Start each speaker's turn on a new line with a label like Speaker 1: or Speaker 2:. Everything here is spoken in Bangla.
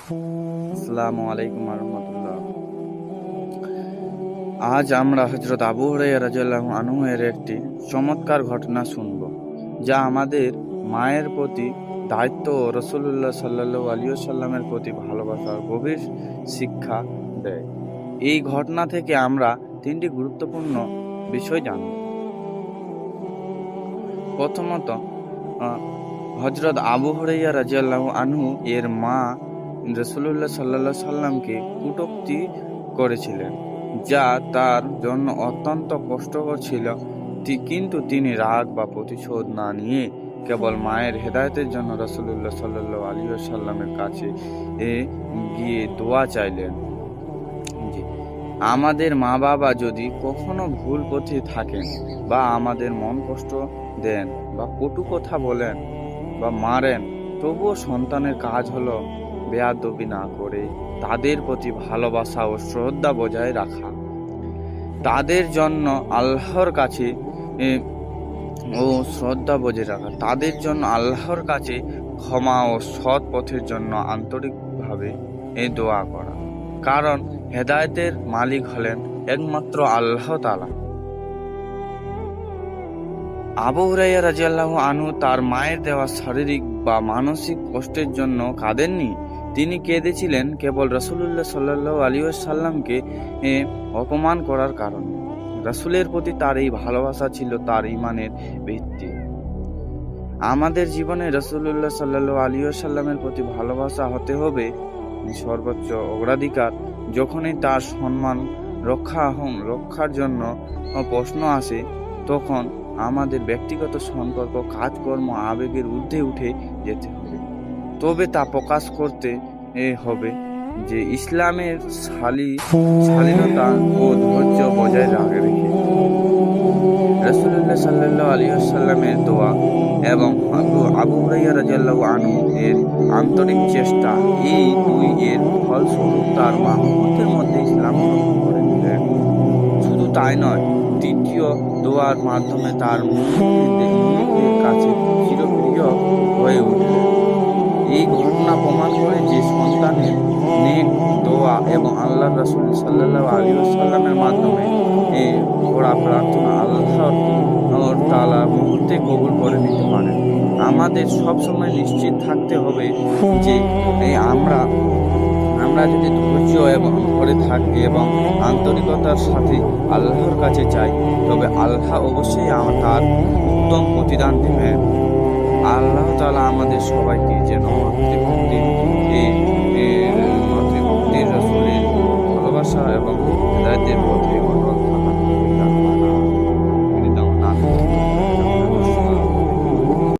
Speaker 1: আসসালামু আলাইকুম রহমতুল্লাহ। আজ আমরা হযরত আবু হুরায়রা রাদিয়াল্লাহু আনহু এর একটি চমৎকার ঘটনা শুনব, যা আমাদের মায়ের প্রতি দায়িত্ব ও রাসূলুল্লাহ সাল্লাল্লাহু আলাইহি ওয়াসাল্লামের প্রতি ভালোবাসার গভীর শিক্ষা দেয়। এই ঘটনা থেকে আমরা তিনটি গুরুত্বপূর্ণ বিষয় জানব। প্রথমত, হযরত আবু হুরায়রা রাদিয়াল্লাহু আনহু এর মা রাসূলুল্লাহ সাল্লাল্লাহু সাল্লামকে কটূক্তি করেছিলেন, যা তার জন্য অত্যন্ত কষ্টকর ছিল। কিন্তু তিনি রাগ বা প্রতিশোধ না নিয়ে কেবল মায়ের হেদায়েতের জন্য রাসূলুল্লাহ সাল্লাল্লাহু আলাইহি ওয়াসাল্লামের কাছে গিয়ে দোয়া চাইলেন। জি, আমাদের মা বাবা যদি কখনো ভুল পথে থাকেন বা আমাদের মন কষ্ট দেন বা কটু কথা বলেন বা মারেন, তবুও সন্তানের কাজ হলো বেয়াদবি না করে তাদের প্রতি ভালোবাসা ও শ্রদ্ধা বজায় রাখা। তাদের জন্য আল্লাহর কাছে আল্লাহর কাছে ক্ষমা ও সৎ পথের জন্য আন্তরিকভাবে দোয়া করা, কারণ হেদায়েতের মালিক হলেন একমাত্র আল্লাহ তাআলা। আবু হুরায়রা রাদিয়াল্লাহু আনহু তার মায়ের দেওয়া শারীরিক বা মানসিক কষ্টের জন্য কাঁদেননি। তিনি কেঁদেছিলেন কেবল রাসূলুল্লাহ সাল্লাল্লাহু আলাইহি ওয়াসাল্লামকে অপমান করার কারণে। রাসূলের প্রতি তার এই ভালোবাসা ছিল তার ঈমানের ভিত্তি। আমাদের জীবনে রাসূলুল্লাহ সাল্লাল্লাহু আলাইহি ওয়াসাল্লামের প্রতি ভালোবাসা হতে হবে সর্বোচ্চ অগ্রাধিকার। যখনই তার সম্মান রক্ষার জন্য প্রশ্ন আসে, তখন আমাদের ব্যক্তিগত সম্পর্ক, কাজকর্ম, আবেগের ঊর্ধ্বে উঠে যেতে হবে। তবে তা প্রকাশ করতে হবে যে ইসলামের শালীনতা ও ধৈর্য বজায় রেখে। রাসূলুল্লাহ সাল্লাল্লাহু আলাইহি ওয়াসাল্লামের দোয়া এবং আবু হুরায়রা রাদিয়াল্লাহু আনহু এর আন্তরিক চেষ্টা, এই দুই এর ফলস্বরূপ তার মা মুহূর্তের মধ্যে ইসলাম গ্রহণ করে নিলেন। শুধু তাই নয়, তৃতীয় দোয়ার মাধ্যমে তার মুমিনদের কাছে চিরপ্রিয় হয়ে উঠলেন। এই ঘটনা প্রমাণ করে যে সন্তানের নেক দোয়া এবং আল্লাহর রাসূল সাল্লাল্লাহু আলাইহি ওয়াসাল্লামের মাধ্যমে করা প্রার্থনা আল্লাহ তাআলা মুহূর্তে কবুল করে নিতে পারেন। আমাদের সবসময় নিশ্চিত থাকতে হবে যে আমরা যদি ধৈর্য এবং ধরে থাকি এবং আন্তরিকতার সাথে আল্লাহর কাছে চাই, তবে আল্লাহ অবশ্যই তার উত্তম প্রতিদান দেবেন। আল্লাহ তাআলা আমাদের সবাইকে যেন